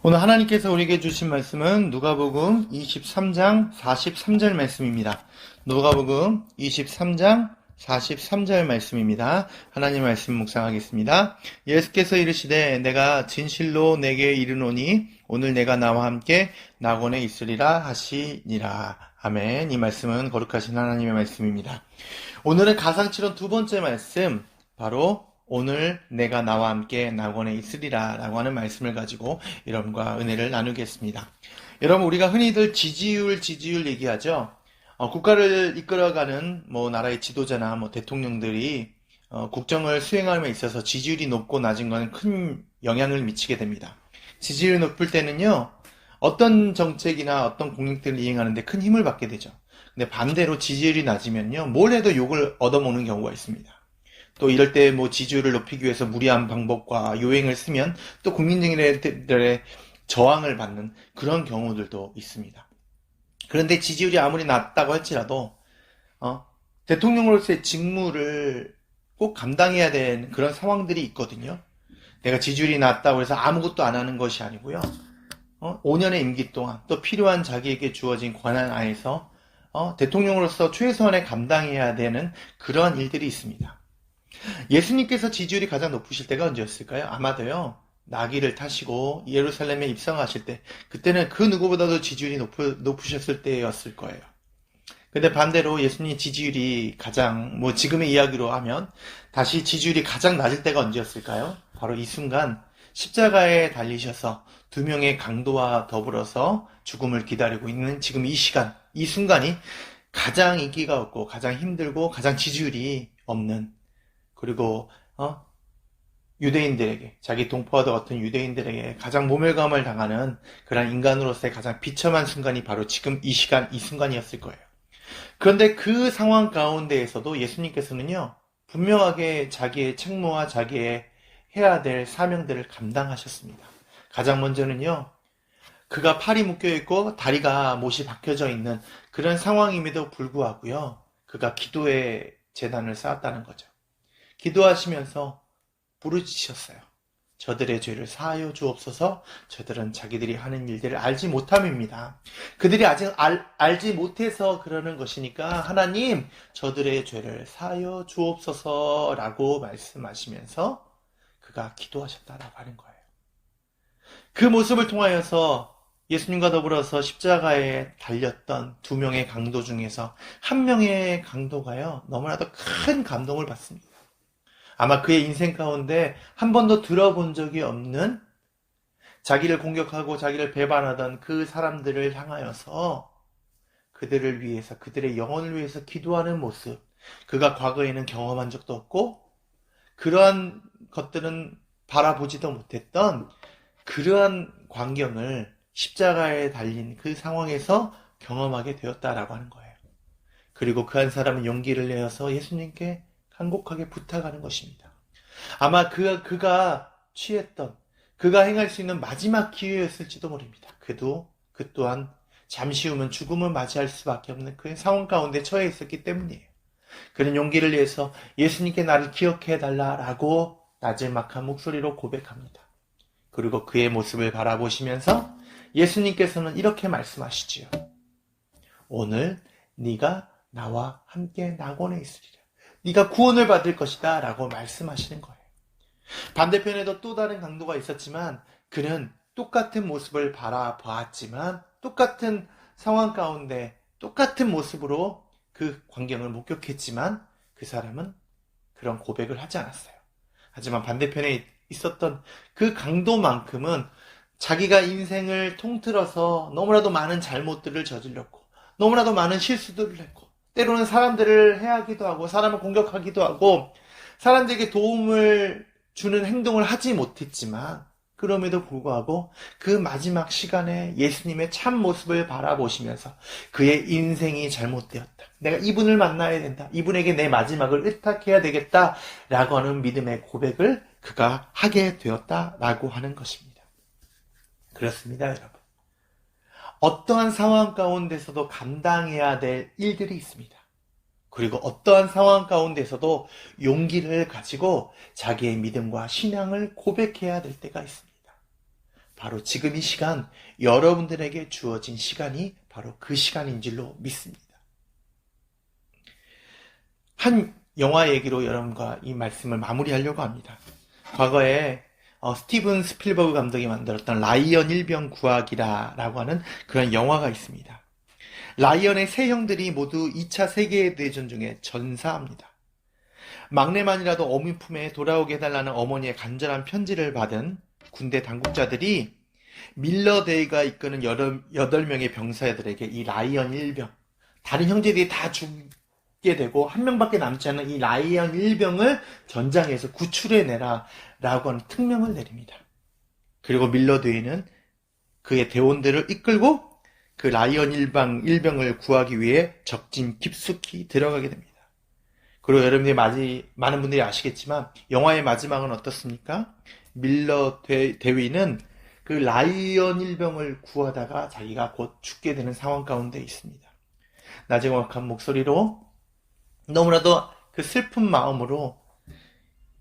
오늘 하나님께서 우리에게 주신 말씀은 누가복음 23장 43절 말씀입니다. 누가복음 23장 43절 말씀입니다. 하나님 말씀 묵상하겠습니다. 예수께서 이르시되 내가 진실로 내게 이르노니 오늘 내가 나와 함께 낙원에 있으리라 하시니라. 아멘. 이 말씀은 거룩하신 하나님의 말씀입니다. 오늘은 가상칠언 두 번째 말씀, 바로 오늘 내가 나와 함께 낙원에 있으리라 라고 하는 말씀을 가지고 여러분과 은혜를 나누겠습니다. 여러분, 우리가 흔히들 지지율 얘기하죠. 국가를 이끌어가는 나라의 지도자나 대통령들이 국정을 수행함에 있어서 지지율이 높고 낮은 것은 큰 영향을 미치게 됩니다. 지지율이 높을 때는요, 어떤 정책이나 어떤 공약들을 이행하는데 큰 힘을 받게 되죠. 근데 반대로 지지율이 낮으면요, 뭘 해도 욕을 얻어먹는 경우가 있습니다. 또 이럴 때 지지율을 높이기 위해서 무리한 방법과 요행을 쓰면 또 국민들의 저항을 받는 그런 경우들도 있습니다. 그런데 지지율이 아무리 낮다고 할지라도 대통령으로서의 직무를 꼭 감당해야 되는 그런 상황들이 있거든요. 내가 지지율이 낮다고 해서 아무것도 안 하는 것이 아니고요. 5년의 임기 동안 또 필요한 자기에게 주어진 권한 안에서 대통령으로서 최선의 감당해야 되는 그런 일들이 있습니다. 예수님께서 지지율이 가장 높으실 때가 언제였을까요? 아마도요, 나귀를 타시고 예루살렘에 입성하실 때, 그때는 그 누구보다도 지지율이 높으셨을 때였을 거예요. 근데 반대로 예수님 지지율이 가장, 지금의 이야기로 하면, 다시 지지율이 가장 낮을 때가 언제였을까요? 바로 이 순간, 십자가에 달리셔서 두 명의 강도와 더불어서 죽음을 기다리고 있는 지금 이 시간, 이 순간이 가장 인기가 없고, 가장 힘들고, 가장 지지율이 없는, 그리고 유대인들에게, 자기 동포와도 같은 유대인들에게 가장 모멸감을 당하는 그런 인간으로서의 가장 비참한 순간이 바로 지금 이 시간, 이 순간이었을 거예요. 그런데 그 상황 가운데에서도 예수님께서는요, 분명하게 자기의 책무와 자기의 해야 될 사명들을 감당하셨습니다. 가장 먼저는요, 그가 팔이 묶여있고 다리가 못이 박혀져 있는 그런 상황임에도 불구하고요, 그가 기도의 재단을 쌓았다는 거죠. 기도하시면서 부르짖으셨어요. 저들의 죄를 사하여 주옵소서. 저들은 자기들이 하는 일들을 알지 못함입니다. 그들이 아직 알지 못해서 그러는 것이니까 하나님, 저들의 죄를 사하여 주옵소서라고 말씀하시면서 그가 기도하셨다라고 하는 거예요. 그 모습을 통하여서 예수님과 더불어서 십자가에 달렸던 두 명의 강도 중에서 한 명의 강도가요, 너무나도 큰 감동을 받습니다. 아마 그의 인생 가운데 한 번도 들어본 적이 없는, 자기를 공격하고 자기를 배반하던 그 사람들을 향하여서 그들을 위해서, 그들의 영혼을 위해서 기도하는 모습, 그가 과거에는 경험한 적도 없고 그러한 것들은 바라보지도 못했던 그러한 광경을 십자가에 달린 그 상황에서 경험하게 되었다라고 하는 거예요. 그리고 그 한 사람은 용기를 내어서 예수님께 간곡하게 부탁하는 것입니다. 아마 그가 취했던, 그가 행할 수 있는 마지막 기회였을지도 모릅니다. 그 또한 잠시 후면 죽음을 맞이할 수밖에 없는 그 상황 가운데 처해 있었기 때문이에요. 그는 용기를 내서 예수님께 나를 기억해 달라라고 나지막한 목소리로 고백합니다. 그리고 그의 모습을 바라보시면서 예수님께서는 이렇게 말씀하시지요. 오늘 네가 나와 함께 낙원에 있으리라. 네가 구원을 받을 것이다 라고 말씀하시는 거예요. 반대편에도 또 다른 강도가 있었지만 그는 똑같은 모습을 바라보았지만 똑같은 상황 가운데 똑같은 모습으로 그 광경을 목격했지만 그 사람은 그런 고백을 하지 않았어요. 하지만 반대편에 있었던 그 강도만큼은 자기가 인생을 통틀어서 너무나도 많은 잘못들을 저질렀고 너무나도 많은 실수들을 했고 때로는 사람들을 해하기도 하고 사람을 공격하기도 하고 사람들에게 도움을 주는 행동을 하지 못했지만 그럼에도 불구하고 그 마지막 시간에 예수님의 참 모습을 바라보시면서 그의 인생이 잘못되었다. 내가 이분을 만나야 된다. 이분에게 내 마지막을 의탁해야 되겠다. 라고 하는 믿음의 고백을 그가 하게 되었다라고 하는 것입니다. 그렇습니다, 여러분. 어떠한 상황 가운데서도 감당해야 될 일들이 있습니다. 그리고 어떠한 상황 가운데서도 용기를 가지고 자기의 믿음과 신앙을 고백해야 될 때가 있습니다. 바로 지금 이 시간 여러분들에게 주어진 시간이 바로 그 시간인 줄로 믿습니다. 한 영화 얘기로 여러분과 이 말씀을 마무리하려고 합니다. 과거에 스티븐 스필버그 감독이 만들었던 라이언 일병 구하기라라고 하는 그런 영화가 있습니다. 라이언의 세 형들이 모두 2차 세계대전 중에 전사합니다. 막내만이라도 어미 품에 돌아오게 해달라는 어머니의 간절한 편지를 받은 군대 당국자들이 밀러 데이가 이끄는 8명의 병사들에게 이 라이언 일병, 다른 형제들이 다 죽게 되고 한 명밖에 남지 않은 이 라이언 일병을 전장에서 구출해내라 라고 하는 특명을 내립니다. 그리고 밀러 데이는 그의 대원들을 이끌고 그 라이언 일병을 구하기 위해 적진 깊숙이 들어가게 됩니다. 그리고 여러분들이 많은 분들이 아시겠지만 영화의 마지막은 어떻습니까? 밀러 대위는 그 라이언 일병을 구하다가 자기가 곧 죽게 되는 상황 가운데 있습니다. 나지막한 목소리로 너무나도 그 슬픈 마음으로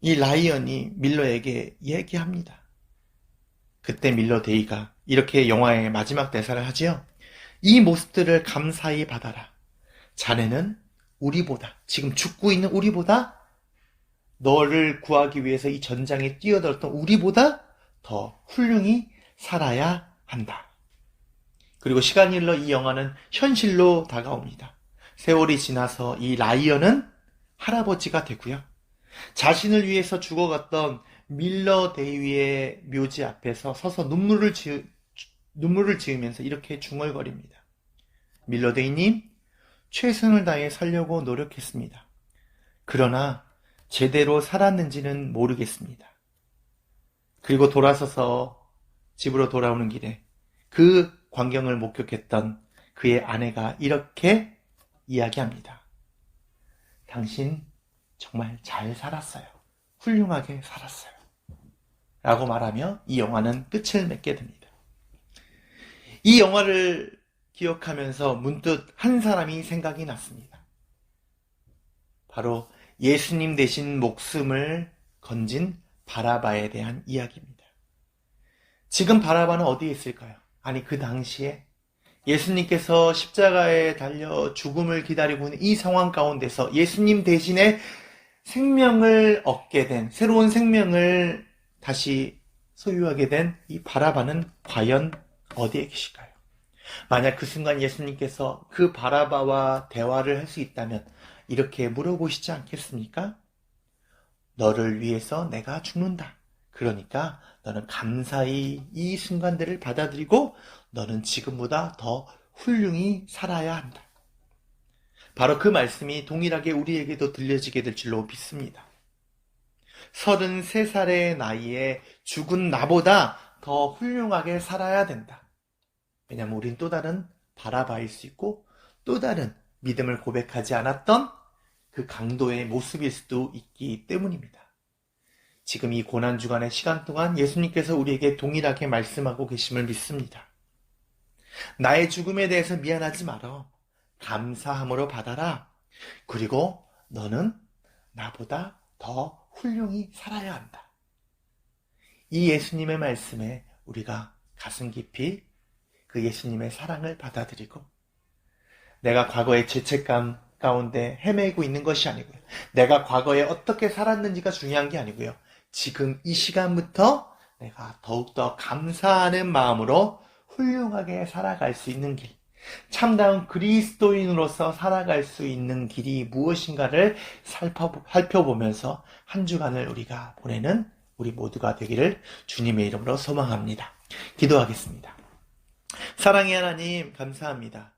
이 라이언이 밀러에게 얘기합니다. 그때 밀러 데이가 이렇게 영화의 마지막 대사를 하지요. 이 모습들을 감사히 받아라. 자네는 우리보다, 지금 죽고 있는 우리보다, 너를 구하기 위해서 이 전장에 뛰어들었던 우리보다 더 훌륭히 살아야 한다. 그리고 시간이 흘러 이 영화는 현실로 다가옵니다. 세월이 지나서 이 라이언은 할아버지가 되고요. 자신을 위해서 죽어갔던 밀러 데이의 묘지 앞에서 서서 눈물을 지으면서 이렇게 중얼거립니다. 밀러 데이님, 최선을 다해 살려고 노력했습니다. 그러나 제대로 살았는지는 모르겠습니다. 그리고 돌아서서 집으로 돌아오는 길에 그 광경을 목격했던 그의 아내가 이렇게 이야기합니다. 당신 정말 잘 살았어요. 훌륭하게 살았어요. 라고 말하며 이 영화는 끝을 맺게 됩니다. 이 영화를 기억하면서 문득 한 사람이 생각이 났습니다. 바로 예수님 대신 목숨을 건진 바라바에 대한 이야기입니다. 지금 바라바는 어디에 있을까요? 아니, 그 당시에 예수님께서 십자가에 달려 죽음을 기다리고 있는 이 상황 가운데서 예수님 대신에 생명을 얻게 된, 새로운 생명을 다시 소유하게 된 이 바라바는 과연 어디에 계실까요? 만약 그 순간 예수님께서 그 바라바와 대화를 할 수 있다면 이렇게 물어보시지 않겠습니까? 너를 위해서 내가 죽는다. 그러니까 너는 감사히 이 순간들을 받아들이고 너는 지금보다 더 훌륭히 살아야 한다. 바로 그 말씀이 동일하게 우리에게도 들려지게 될 줄로 믿습니다. 33살의 나이에 죽은 나보다 더 훌륭하게 살아야 된다. 왜냐하면 우린 또 다른 바라바일 수 있고 또 다른 믿음을 고백하지 않았던 그 강도의 모습일 수도 있기 때문입니다. 지금 이 고난주간의 시간 동안 예수님께서 우리에게 동일하게 말씀하고 계심을 믿습니다. 나의 죽음에 대해서 미안하지 말어. 감사함으로 받아라. 그리고 너는 나보다 더 훌륭히 살아야 한다. 이 예수님의 말씀에 우리가 가슴 깊이 그 예수님의 사랑을 받아들이고 내가 과거의 죄책감 가운데 헤매고 있는 것이 아니고요. 내가 과거에 어떻게 살았는지가 중요한 게 아니고요. 지금 이 시간부터 내가 더욱더 감사하는 마음으로 훌륭하게 살아갈 수 있는 길, 참다운 그리스도인으로서 살아갈 수 있는 길이 무엇인가를 살펴보면서 한 주간을 우리가 보내는 우리 모두가 되기를 주님의 이름으로 소망합니다. 기도하겠습니다. 사랑의 하나님, 감사합니다.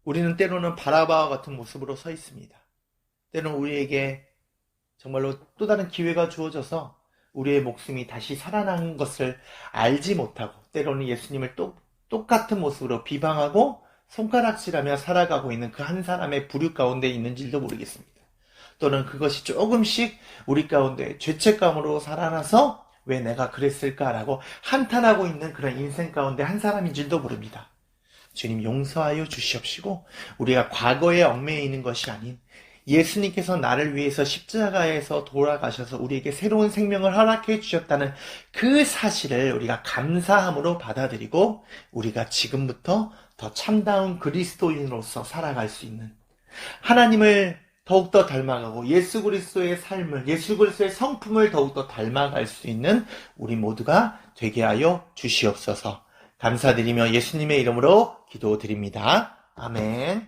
우리는 때로는 바라바와 같은 모습으로 서 있습니다. 때로는 우리에게 정말로 또 다른 기회가 주어져서 우리의 목숨이 다시 살아난 것을 알지 못하고 때로는 예수님을 똑같은 모습으로 비방하고 손가락질하며 살아가고 있는 그 한 사람의 부류 가운데 있는지도 모르겠습니다. 또는 그것이 조금씩 우리 가운데 죄책감으로 살아나서 왜 내가 그랬을까라고 한탄하고 있는 그런 인생 가운데 한 사람인 줄도 모릅니다. 주님, 용서하여 주시옵시고 우리가 과거에 얽매여 있는 것이 아닌 예수님께서 나를 위해서 십자가에서 돌아가셔서 우리에게 새로운 생명을 허락해 주셨다는 그 사실을 우리가 감사함으로 받아들이고 우리가 지금부터 더 참다운 그리스도인으로서 살아갈 수 있는, 하나님을 더욱더 닮아가고 예수 그리스도의 삶을, 예수 그리스도의 성품을 더욱더 닮아갈 수 있는 우리 모두가 되게 하여 주시옵소서. 감사드리며 예수님의 이름으로 기도드립니다. 아멘.